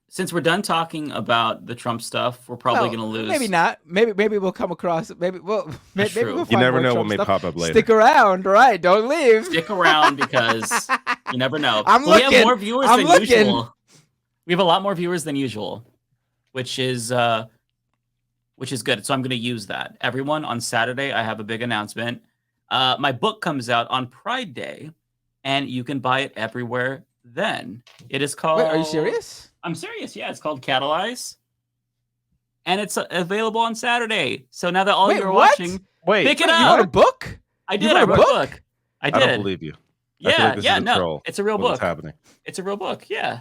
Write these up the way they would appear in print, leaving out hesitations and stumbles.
Since we're done talking about the Trump stuff, we're probably going to lose. Maybe not. Maybe we'll come across. Maybe we'll find You never more know Trump what may stuff. pop up later. Stick around, right? Don't leave. Stick around because you never know. We have more viewers than usual. We have a lot more viewers than usual, which is good. So I'm going to use that. Everyone, on Saturday, I have a big announcement. My book comes out on Pride Day, and you can buy it everywhere then. It is called... Wait, are you serious? I'm serious, yeah. It's called Catalyze. And it's available on Saturday. So now that all you are watching, pick it up. You wrote a book? I did. I wrote a book. I did. I don't believe you. Yeah, no. Troll. It's a real book. What's happening? It's a real book, yeah.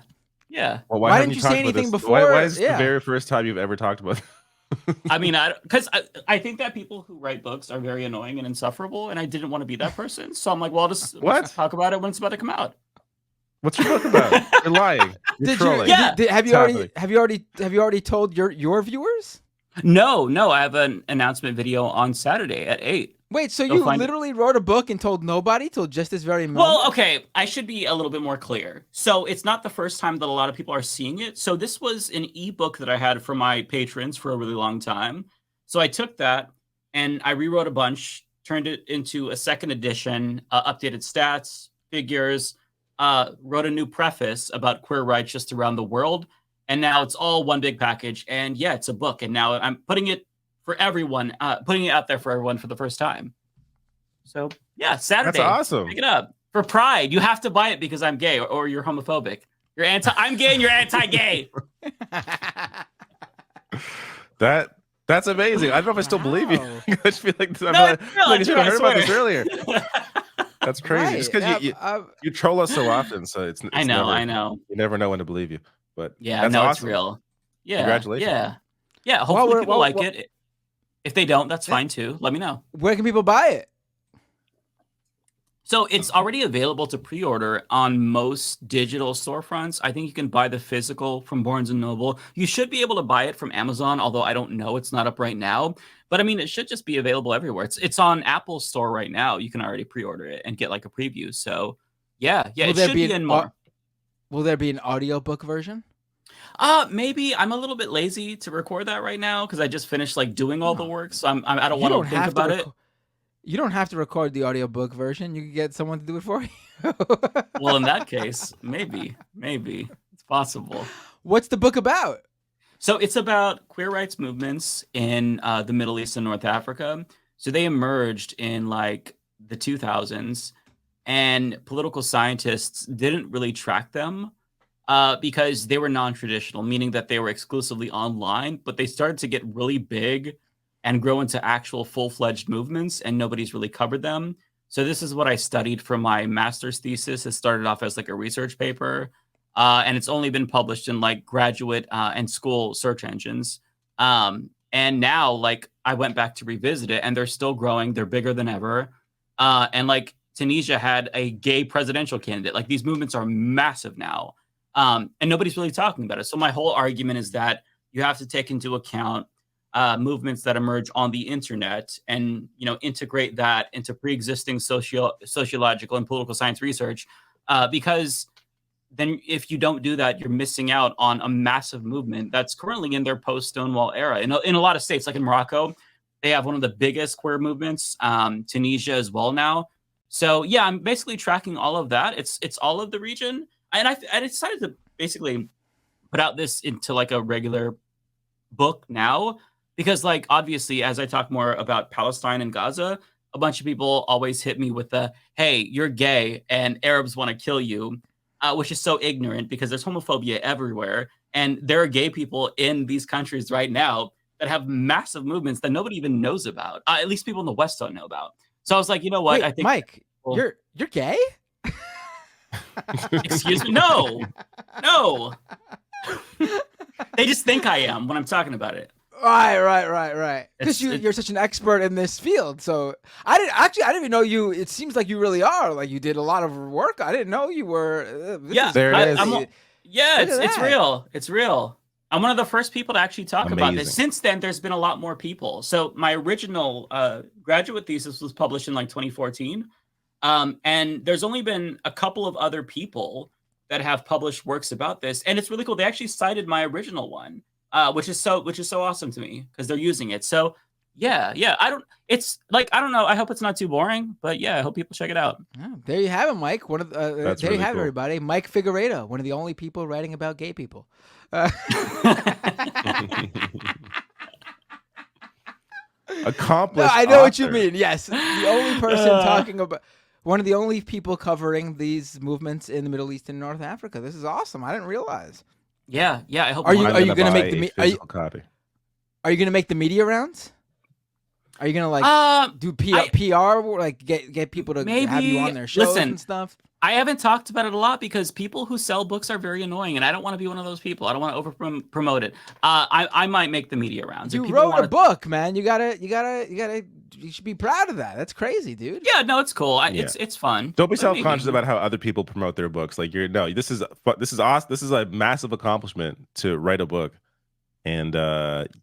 Yeah. Well, why didn't you say anything before? Why is this the very first time you've ever talked about it? I mean, because I think that people who write books are very annoying and insufferable, and I didn't want to be that person. So I'm like, well, let's talk about it when it's about to come out. What's your book about? You're lying. You're trolling. Have you already told your viewers? No. I have an announcement video on Saturday at 8. Wait, so you literally wrote a book and told nobody till just this very moment? Well, okay, I should be a little bit more clear. So it's not the first time that a lot of people are seeing it. So this was an ebook that I had for my patrons for a really long time. So I took that and I rewrote a bunch, turned it into a second edition, updated stats, figures, wrote a new preface about queer rights just around the world. And now it's all one big package. And yeah, it's a book. And now I'm putting it for everyone, putting it out there for everyone for the first time. So yeah, Saturday. That's awesome. Pick it up for Pride. You have to buy it because I'm gay or you're homophobic. I'm gay and you're anti-gay. That's amazing. I don't know if I still believe you. I just feel like I should have heard about this earlier. That's crazy. Right. Just because you troll us so often, so it's I know. You never know when to believe you. But yeah, that's awesome. It's real. Yeah, congratulations. Yeah. Hopefully people like it. If they don't, that's fine too. Let me know. Where can people buy it? So it's already available to pre-order on most digital storefronts. I think you can buy the physical from Barnes & Noble. You should be able to buy it from Amazon, although I don't know. It's not up right now. But I mean, it should just be available everywhere. It's on Apple Store right now. You can already pre-order it and get like a preview. So yeah, it should be in more. Will there be an audiobook version? Maybe. I'm a little bit lazy to record that right now because I just finished like doing all the work. So I don't want to think about it. You don't have to record the audiobook version. You can get someone to do it for you. Well, in that case, maybe it's possible. What's the book about? So it's about queer rights movements in the Middle East and North Africa. So they emerged in like the 2000s, and political scientists didn't really track them because they were non-traditional, meaning that they were exclusively online, but they started to get really big and grow into actual full-fledged movements, and nobody's really covered them. So this is what I studied for my master's thesis. It started off as like a research paper, and it's only been published in like graduate and school search engines. And now, like, I went back to revisit it, and they're still growing. They're bigger than ever. And like Tunisia had a gay presidential candidate. Like, these movements are massive now, and nobody's really talking about it. So my whole argument is that you have to take into account movements that emerge on the internet and, integrate that into pre-existing sociological and political science research, because then if you don't do that, you're missing out on a massive movement that's currently in their post-Stonewall era. In a lot of states, like in Morocco, they have one of the biggest queer movements, Tunisia as well now. So yeah, I'm basically tracking all of that. It's all of the region. And I decided to basically put out this into like a regular book now, because like, obviously, as I talk more about Palestine and Gaza, a bunch of people always hit me with the, hey, you're gay and Arabs want to kill you, which is so ignorant because there's homophobia everywhere. And there are gay people in these countries right now that have massive movements that nobody even knows about. At least people in the West don't know about. So I was like, you know what? Wait, I think Mike, you're gay? Excuse me? No. They just think I am when I'm talking about it. Right. Because you're such an expert in this field. So I didn't even know you. It seems like you really are. Like, you did a lot of work. I didn't know you were. There it is. It's real. It's real. I'm one of the first people to actually talk about this. Since then, there's been a lot more people. So my original graduate thesis was published in like 2014. And there's only been a couple of other people that have published works about this, and it's really cool. They actually cited my original one, which is so awesome to me because they're using it. So yeah. It's like, I don't know. I hope it's not too boring, but yeah, I hope people check it out. Yeah, there you have it, Mike. One of there really you have cool. everybody. Mike Figueredo, one of the only people writing about gay people. Accomplished. No, I know what you mean. Yes, the only person talking about. One of the only people covering these movements in the Middle East and North Africa. This is awesome. I didn't realize. Yeah. I hope. Are you going to make the physical copy? Are you going to make the media rounds? Are you going to like do PR, like get people to maybe have you on their shows and stuff? I haven't talked about it a lot because people who sell books are very annoying, and I don't want to be one of those people. I don't want to over promote it. I might make the media rounds. You wrote a book, man. You should be proud of that. That's crazy, dude. Yeah, no, it's cool. It's fun. Don't be self-conscious about how other people promote their books. Like this is awesome. This is a massive accomplishment to write a book, and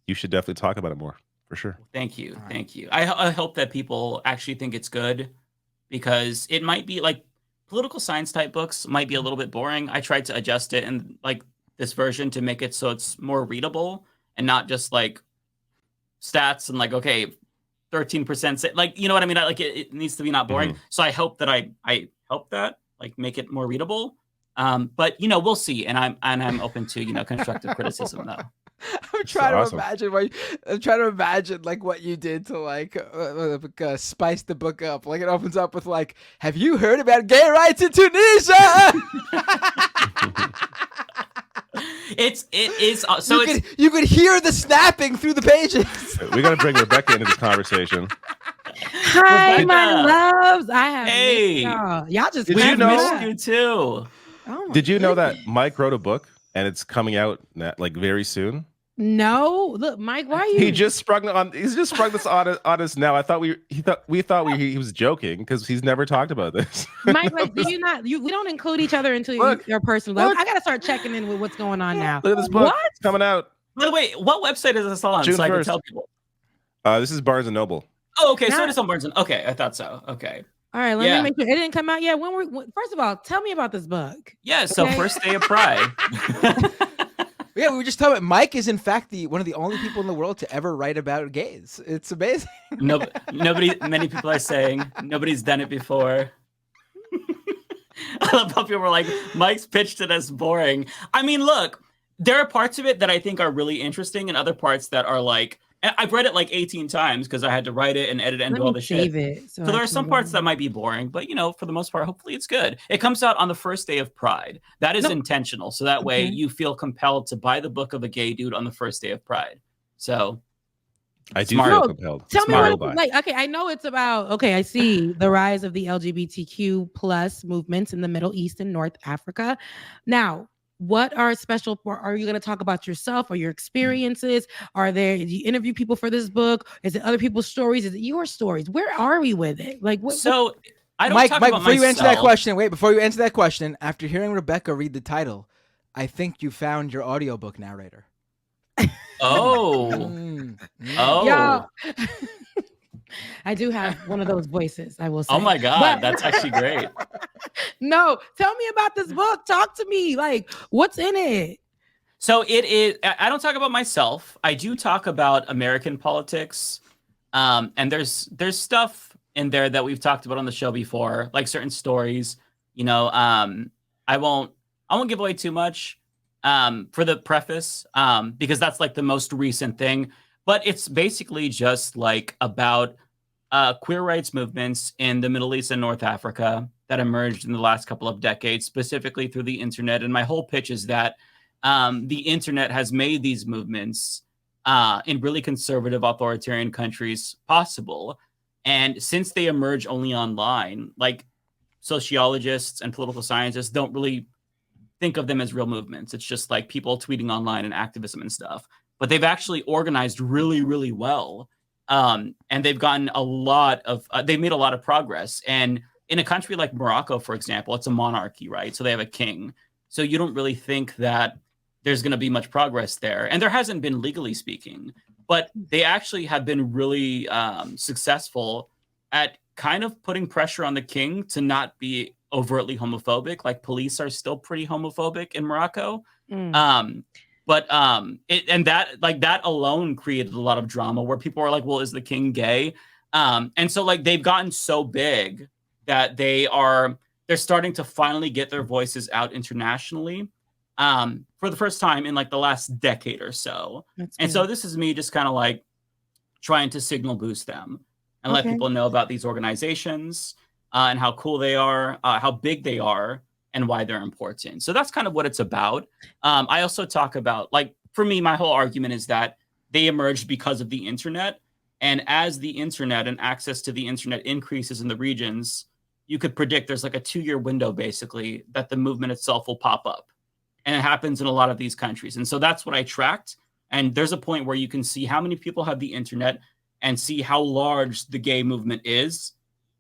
you should definitely talk about it more for sure. Thank you. I hope that people actually think it's good, because it might be like political science type books might be a little bit boring. I tried to adjust it in like this version to make it so it's more readable and not just like stats and like, okay, 13%, like, you know what I mean? Like it needs to be not boring. So I hope that I help that, like, make it more readable. But we'll see. And I'm open to, constructive criticism though. I'm trying to imagine like what you did to like spice the book up. Like it opens up with like, have you heard about gay rights in Tunisia? It is so you could hear the snapping through the pages. We got to bring Rebecca into this conversation. Hi, Rebecca. my loves. I have Hey. y'all just Did you know? missed you too. Oh my Did you know that goodness. Mike wrote a book and it's coming out like very soon? No, look, Mike, why are you? He's just sprung this on us now. I thought he was joking because he's never talked about this. Mike, like, we don't include each other into your personal life. I gotta start checking in with what's going on now. Look at this book. What? It's coming out. By the way, what website is this on? June so I can 1st. tell people. This is Barnes and Noble. Oh, okay. So Now- it is on Barnes. Okay, I thought so. Okay. All right, let Yeah. me make sure it didn't come out yet. First of all, tell me about this book. Yeah. So Okay. first day of Pride. Yeah, we were just talking about Mike is in fact one of the only people in the world to ever write about gays. It's amazing. Many people are saying nobody's done it before. I love how people were like, Mike's pitched it as boring. I mean, look, there are parts of it that I think are really interesting, and other parts that are like, I've read it like 18 times because I had to write it and edit it and do all the shit. It So there are some parts that might be boring, but for the most part, hopefully it's good. It comes out on the first day of Pride. That is intentional. So that way you feel compelled to buy the book of a gay dude on the first day of Pride. So I do Smart. feel compelled. Tell me Smart. what, like, okay, I know it's about, okay, I see the rise of the LGBTQ plus movements in the Middle East and North Africa. Now, what are special for? Are you going to talk about yourself or your experiences? Do you interview people for this book? Is it other people's stories? Is it your stories? Where are we with it? Like, So I don't Mike, talk about before you answer that myself. question, before you answer that question, after hearing Rebecca read the title, I think you found your audiobook narrator. Oh. Oh. Y'all, I do have one of those voices, I will say. Oh my God, But- that's actually great. No, tell me about this book. Talk to me. Like, what's in it? So it is. I don't talk about myself. I do talk about American politics, and there's stuff in there that we've talked about on the show before, like certain stories. I won't give away too much for the preface, because that's like the most recent thing. But it's basically just like about queer rights movements in the Middle East and North Africa that emerged in the last couple of decades, specifically through the internet. And my whole pitch is that the internet has made these movements in really conservative authoritarian countries possible. And since they emerge only online, like sociologists and political scientists don't really think of them as real movements. It's just like people tweeting online and activism and stuff. But they've actually organized really, really well. And they've gotten they've made a lot of progress. And in a country like Morocco, for example, it's a monarchy, right? So they have a king. So you don't really think that there's going to be much progress there. And there hasn't been, legally speaking, but they actually have been really successful at kind of putting pressure on the king to not be overtly homophobic. Like police are still pretty homophobic in Morocco. But that alone created a lot of drama where people are like, well, is the king gay? And so like they've gotten so big that they're starting to finally get their voices out internationally for the first time in like the last decade or so. So this is me just kind of like trying to signal boost them and let people know about these organizations and how cool they are, how big they are, and why they're important. So that's kind of what it's about. I also talk about, like, for me, my whole argument is that they emerged because of the internet. And as the internet and access to the internet increases in the regions, you could predict there's like a 2-year window, basically, that the movement itself will pop up. And it happens in a lot of these countries. And so that's what I tracked. And there's a point where you can see how many people have the internet and see how large the gay movement is.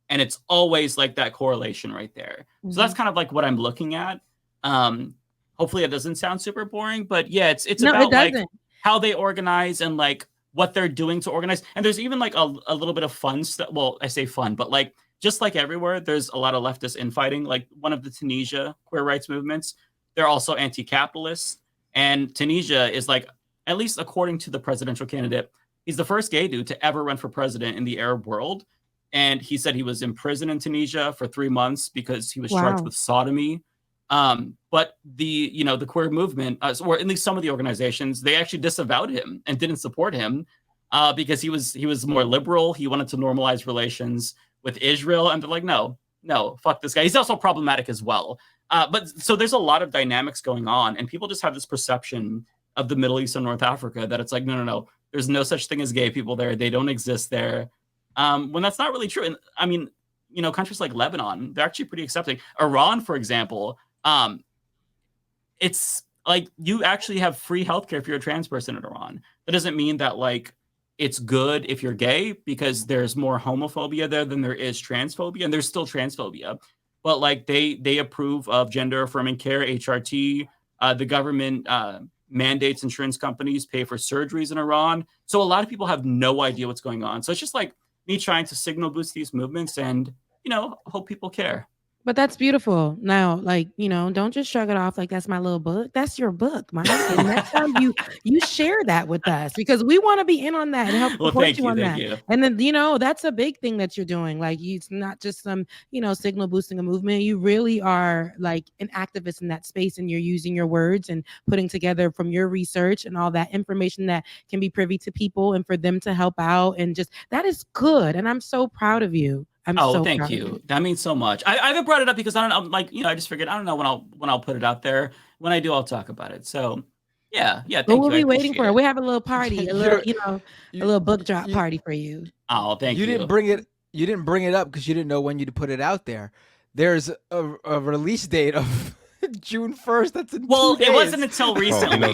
And it's always like that correlation right there. So that's kind of like what I'm looking at. Hopefully it doesn't sound super boring, but yeah, it's about like how they organize and like what they're doing to organize. And there's even like a little bit of fun stuff. Well, I say fun, but like just like everywhere, there's a lot of leftist infighting. Like one of the Tunisia queer rights movements, they're also anti-capitalist. And Tunisia is like, at least according to the presidential candidate, he's the first gay dude to ever run for president in the Arab world. And he said he was in prison in Tunisia for 3 months because he was charged with sodomy. But the queer movement, or at least some of the organizations, they actually disavowed him and didn't support him because he was more liberal. He wanted to normalize relations with Israel. And they're like, no, fuck this guy. He's also problematic as well. But so there's a lot of dynamics going on. And people just have this perception of the Middle East and North Africa that it's like, no. There's no such thing as gay people there. They don't exist there. When that's not really true. And I mean, countries like Lebanon, they're actually pretty accepting. Iran, for example, it's like you actually have free healthcare if you're a trans person in Iran. That doesn't mean that like it's good if you're gay, because there's more homophobia there than there is transphobia, and there's still transphobia. But like they approve of gender affirming care, HRT. The government mandates insurance companies pay for surgeries in Iran. So a lot of people have no idea what's going on. So it's just like me trying to signal boost these movements and, hope people care. But that's beautiful. Now, like, don't just shrug it off like that's my little book. That's your book, Mike. And that's how you share that with us, because we want to be in on that and help support you on that. You. And then, that's a big thing that you're doing. Like, it's not just some, signal boosting a movement. You really are like an activist in that space, and you're using your words and putting together from your research and all that information that can be privy to people and for them to help out. And just that is good. And I'm so proud of you. Thank you. That means so much. I haven't brought it up because I don't know, like, I just figured, I don't know when I'll put it out there. When I do, I'll talk about it. So yeah. Thank you. We'll be waiting for it. We have a little party, a little book drop party for you. Oh, thank you. You didn't bring it up because you didn't know when you'd put it out there. There's a release date of June 1st. That's in 2 days. It wasn't until recently.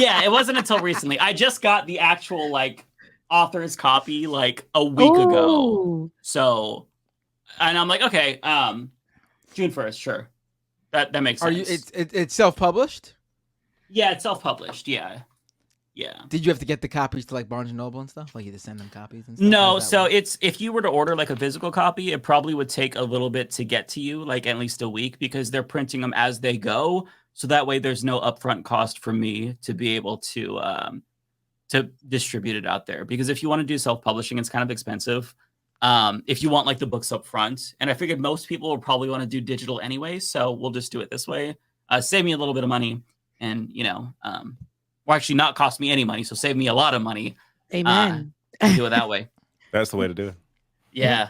Yeah, it wasn't until recently. I just got the actual like author's copy like a week ago. So, and I'm like, okay, June 1st, sure. That makes sense. It's self-published? Yeah, it's self-published. Yeah. Did you have to get the copies to like Barnes and Noble and stuff? Like you had to send them copies and stuff? No, so it's if you were to order like a physical copy, it probably would take a little bit to get to you, like at least a week, because they're printing them as they go. So that way there's no upfront cost for me to be able to distribute it out there. Because if you want to do self-publishing, it's kind of expensive. If you want like the books up front, and I figured most people will probably want to do digital anyway, so we'll just do it this way. Save me a little bit of money, and will actually not cost me any money, so save me a lot of money. Amen. Do it that way. That's the way to do it. Yeah.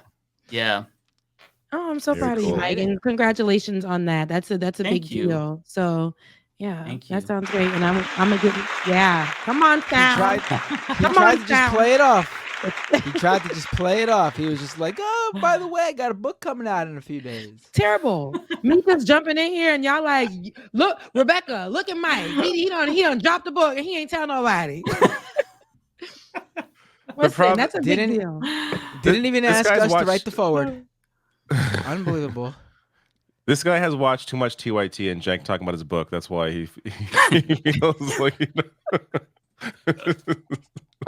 Oh, I'm so proud of you, Mike, and congratulations on that. That's a big deal. So yeah, that sounds great. And I'm gonna give come on, Sal. He tried to just play it off. He tried to just play it off. He was just like, oh, by the way, I got a book coming out in a few days. Terrible. Me just jumping in here and y'all like, look, Rebecca, look at Mike. He done dropped the book and he ain't tell nobody. That's a big deal. Didn't even ask us to write the forward. Unbelievable. This guy has watched too much TYT and Jank talking about his book. That's why he feels like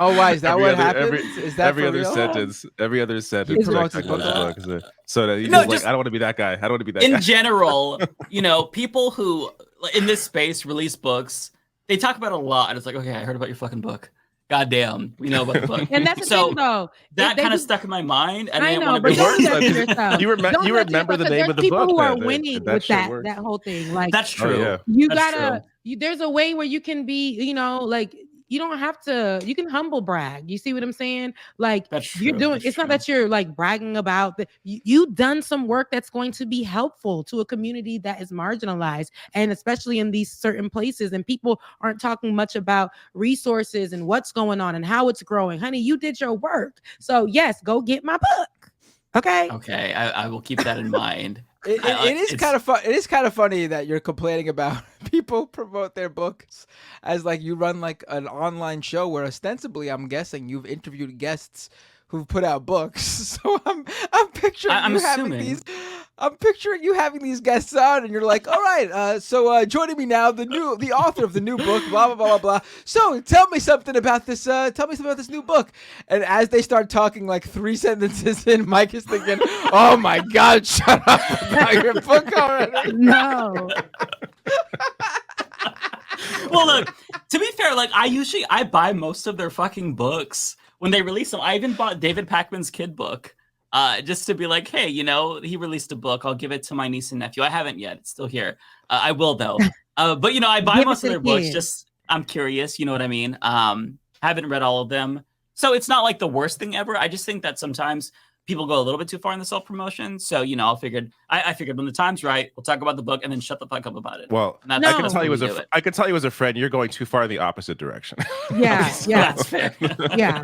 Oh, why is that what happens? Is that every for other real? sentence? Every other sentence. He promotes his book. So that he's No, just like, I don't want to be that guy. I don't want to be that guy. In general, people who in this space release books, they talk about it a lot, and it's like, okay, I heard about your fucking book. Goddamn, we know about the book. And that's the thing, though. That kind of stuck in my mind, and I know, but you remember the name of the book. People who are winning with that whole thing. Like that's true. You gotta. There's a way where you can be, like. You don't have to, you can humble brag. You see what I'm saying? Like you're doing, it's not that you're like bragging about that. You've done some work that's going to be helpful to a community that is marginalized, and especially in these certain places. And people aren't talking much about resources and what's going on and how it's growing. Honey, you did your work. So yes, go get my book. Okay. Okay. I will keep that in mind. It is kind of fun. It is kind of funny that you're complaining about people promote their books as like you run like an online show where ostensibly, I'm guessing you've interviewed guests who've put out books. So I'm picturing I'm picturing you having these guests on, and you're like, all right, so joining me now, the author of the new book, blah blah blah blah blah. So tell me something about this. Tell me something about this new book. And as they start talking, like 3 sentences in, Mike is thinking, oh my God, shut up about your book already. No. Well, look, to be fair, like I buy most of their fucking books when they release them. I even bought David Pakman's kid book. Just to be like, hey, he released a book. I'll give it to my niece and nephew. I haven't yet. It's still here. I will, though. But, I buy most of their books. Just, I'm curious. You know what I mean? Haven't read all of them. So it's not like the worst thing ever. I just think that sometimes people go a little bit too far in the self-promotion. So, I figured when the time's right, we'll talk about the book and then shut the fuck up about it. Well, I can tell you as a friend, you're going too far in the opposite direction. Yeah. Yeah. That's fair. Yeah.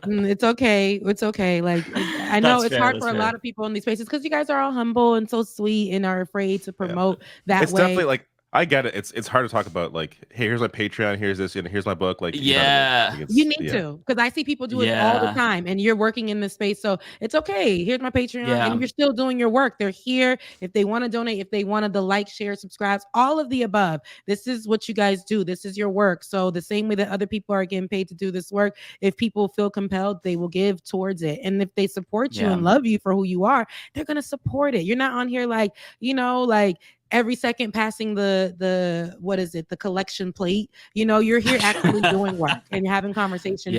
It's okay. It's okay. Like, I know it's hard for a lot of people in these spaces because you guys are all humble and so sweet and are afraid to promote that way. It's definitely like, I get it. It's hard to talk about like, hey, here's my Patreon, here's this, and here's my book. Like, you need to, because I see people do it all the time, and you're working in this space, so it's okay. Here's my Patreon, and you're still doing your work. They're here if they want to donate, if they wanted to like, share, subscribe, all of the above. This is what you guys do. This is your work. So the same way that other people are getting paid to do this work, if people feel compelled, they will give towards it. And if they support you and love you for who you are, they're gonna support it. You're not on here like, like every second passing the what is it, the collection plate. You're here actually doing work and you're having conversations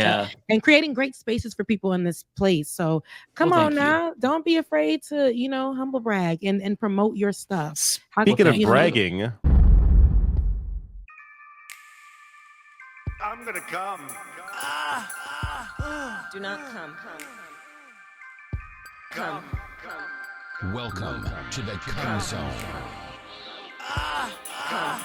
and creating great spaces for people in this place. So come on now, don't be afraid to humble brag and promote your stuff. Speaking of bragging, I'm gonna come. Do not come. Come. Welcome to the Come Zone. Come.